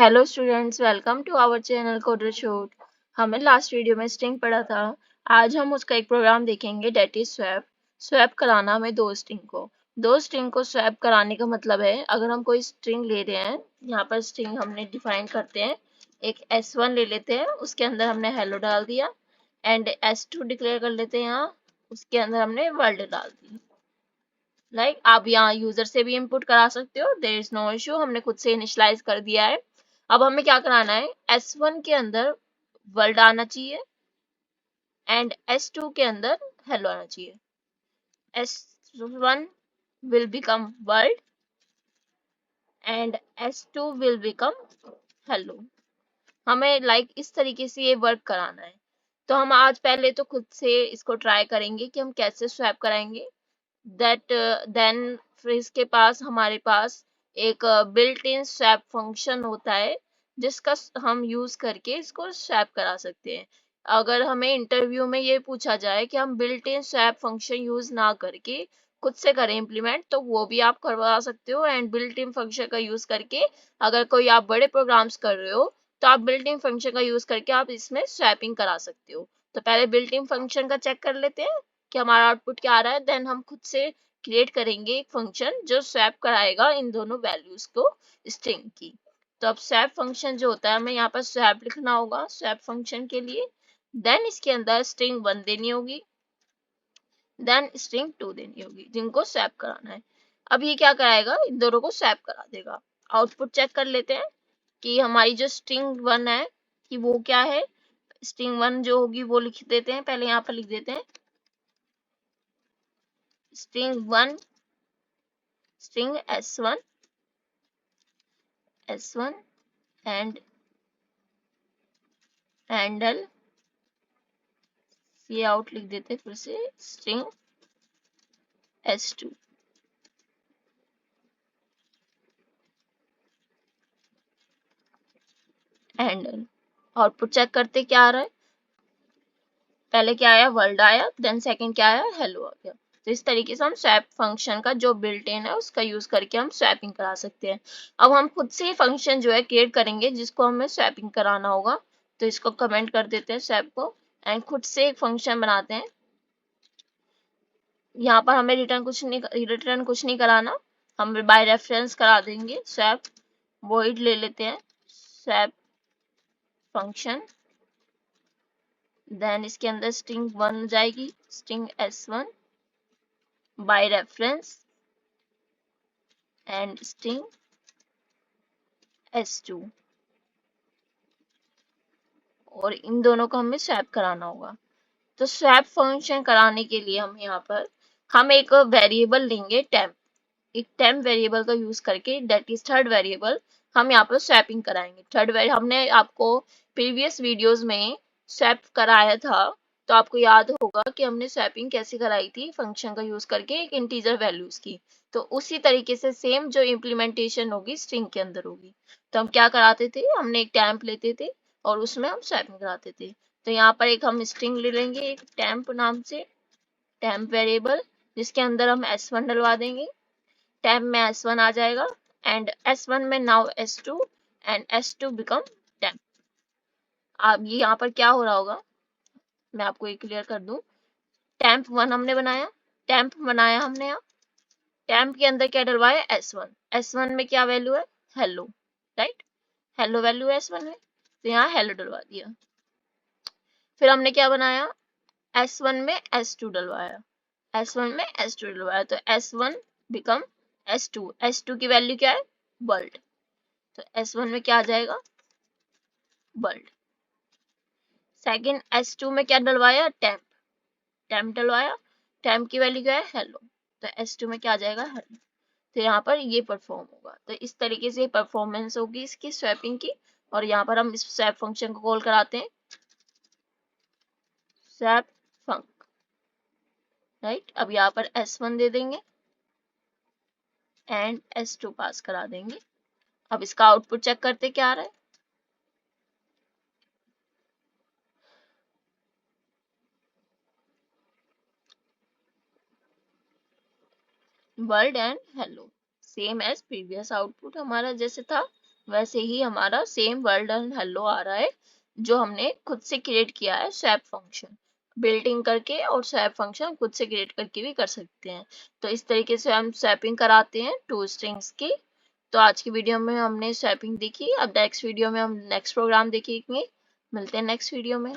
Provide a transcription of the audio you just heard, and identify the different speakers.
Speaker 1: Hello students, welcome to our channel coder shoot. हमने last video में string पढ़ा था। आज हम उसका एक प्रोग्राम देखेंगे, डेट इज स्वैप। स्वैप कराना हमें दो स्ट्रिंग को स्वैप कराने का मतलब है, अगर हम कोई स्ट्रिंग ले रहे हैं, यहाँ पर स्ट्रिंग हमने डिफाइन करते हैं। एक S1 ले लेते हैं, उसके अंदर हमने हेलो डाल दिया, एंड S2 डिक्लेयर कर लेते हैं यहाँ, उसके अंदर हमने वर्ल्ड डाल दी। आप यहाँ यूजर से भी इनपुट करा सकते हो, देयर इज नो इशू, हमने खुद से इनिशियलाइज कर दिया है। अब हमें क्या कराना है, S1 के अंदर वर्ल्ड आना चाहिए एंड S2 के अंदर हेलो आना चाहिए। S1 will become world and S2 will become hello। हमें इस तरीके से ये वर्क कराना है। तो हम आज पहले तो खुद से इसको ट्राई करेंगे कि हम कैसे स्वैप कराएंगे। देन फिर इसके पास हमारे पास एक बिल्ट इन स्वैप फंक्शन होता है, जिसका हम यूज करके इसको स्वैप करा सकते हैं। अगर हमें इंटरव्यू में ये पूछा जाए कि हम built in swap function use ना करके खुद से करें इम्प्लीमेंट, तो वो भी आप करवा सकते हो। एंड बिल्ट इन फंक्शन का यूज करके अगर कोई आप बड़े प्रोग्राम्स कर रहे हो, तो आप बिल्ट इन फंक्शन का यूज करके आप इसमें स्वैपिंग करा सकते हो। तो पहले बिल्ट इन फंक्शन का चेक कर लेते हैं कि हमारा आउटपुट क्या आ रहा है। देन हम खुद से क्रिएट करेंगे एक फंक्शन जो स्वैप कराएगा इन दोनों वैल्यूज को, स्ट्रिंग की। तो अब स्वैप फंक्शन जो होता है, हमें यहाँ पर स्वैप लिखना होगा स्वैप फंक्शन के लिए। देन इसके अंदर स्ट्रिंग 1 देनी होगी, देन स्ट्रिंग 2 देनी होगी, जिनको स्वैप कराना है। अब ये क्या कराएगा, इन दोनों को स्वैप करा देगा। आउटपुट चेक कर लेते हैं कि हमारी जो स्ट्रिंग 1 है कि वो क्या है। स्ट्रिंग 1 जो होगी वो लिख देते हैं, पहले यहाँ पर लिख देते हैं string 1 string S1 and handle, ये आउट लिख देते हैं फिर से string S2। Handle output check करते क्या आ रहा है। पहले क्या आया, वर्ल्ड आया, देन सेकंड क्या आया, हेलो आ गया। तो इस तरीके से हम स्वैप फंक्शन का जो बिल्ट इन है उसका यूज करके हम स्वैपिंग करा सकते हैं। अब हम खुद से फंक्शन जो है क्रिएट करेंगे जिसको हमें स्वैपिंग कराना होगा। तो इसको कमेंट कर देते हैं स्वैप को, एंड खुद से एक फंक्शन बनाते हैं। यहाँ पर हमें रिटर्न कुछ नहीं कराना, हम बाय रेफरेंस करा देंगे स्वैप। वॉइड ले लेते हैं स्वैप फंक्शन, देन इसके अंदर स्ट्रिंग 1 जाएगी, string S1 by reference and string S2, और इन दोनों को हमें स्वैप कराना होगा। तो स्वैप फंक्शन कराने के लिए हम एक वेरिएबल लेंगे टेम्प। एक टेम्प वेरिएबल का यूज करके, दैट इज थर्ड वेरिएबल, हम यहाँ पर स्वैपिंग कराएंगे। थर्ड वेरिएबल हमने आपको प्रीवियस वीडियोस में स्वैप कराया था, तो आपको याद होगा कि हमने स्वैपिंग कैसे कराई थी, फंक्शन का यूज करके एक इंटीजर वैल्यूज की। तो उसी तरीके से सेम जो इम्प्लीमेंटेशन होगी स्ट्रिंग के अंदर होगी। तो हम क्या कराते थे, हमने एक टेम्प लेते थे और उसमें हम स्वैपिंग कराते थे। तो यहाँ पर एक हम स्ट्रिंग ले लेंगे एक टेम्प नाम से, टेम्प वेरिएबल, जिसके अंदर हम S1 डलवा देंगे। टेम्प में S1 आ जाएगा एंड S1 में now S2 and S2 become temp. अब ये यहाँ पर क्या हो रहा होगा, मैं आपको ये क्लियर कर दूं। टेम्प 1 हमने बनाया, टेम्प बनाया हमने यहाँ, टेम्प के अंदर क्या डलवाया, S1। S1 में क्या वैल्यू है, हेलो, राइट, हेलो वैल्यू है S1 में, तो यहाँ हेलो डलवा दिया। फिर हमने क्या बनाया, S1 में S2 डलवाया, S1 में S2 डलवाया, तो S1 बिकम S2। S2 की वैल्यू क्या है, वर्ल्ड, तो S1 में क्या आ जाएगा, वर्ल्ड। सेकंड S2 में क्या डलवाया, टेम्प, टेम्प डलवाया, टेम्प की वैल्यू क्या है, हेलो, तो S2 में क्या आ जाएगा, हेलो। तो यहाँ पर ये परफॉर्म होगा। तो इस तरीके से परफॉर्मेंस होगी इसकी स्वैपिंग की। और यहाँ पर हम इस स्वैप फंक्शन को कॉल कराते हैं स्वैप फंक, राइट। अब यहाँ पर S1 दे देंगे एंड S2 पास करा देंगे। अब इसका आउटपुट चेक करते क्या आ रहा है, world and hello, same as previous output हमारा जैसे था वैसे ही हमारा सेम वर्ल्ड एंड हेलो आ रहा है जो हमने खुद से क्रिएट किया है स्वैप फंक्शन बिल्डिंग करके, और स्वैप फंक्शन खुद से क्रिएट करके भी कर सकते हैं। तो इस तरीके से हम स्वैपिंग कराते हैं टू स्ट्रिंग्स की। तो आज की वीडियो में हमने स्वैपिंग देखी, अब नेक्स्ट वीडियो में हम नेक्स्ट प्रोग्राम देखेंगे। मिलते हैं नेक्स्ट वीडियो में।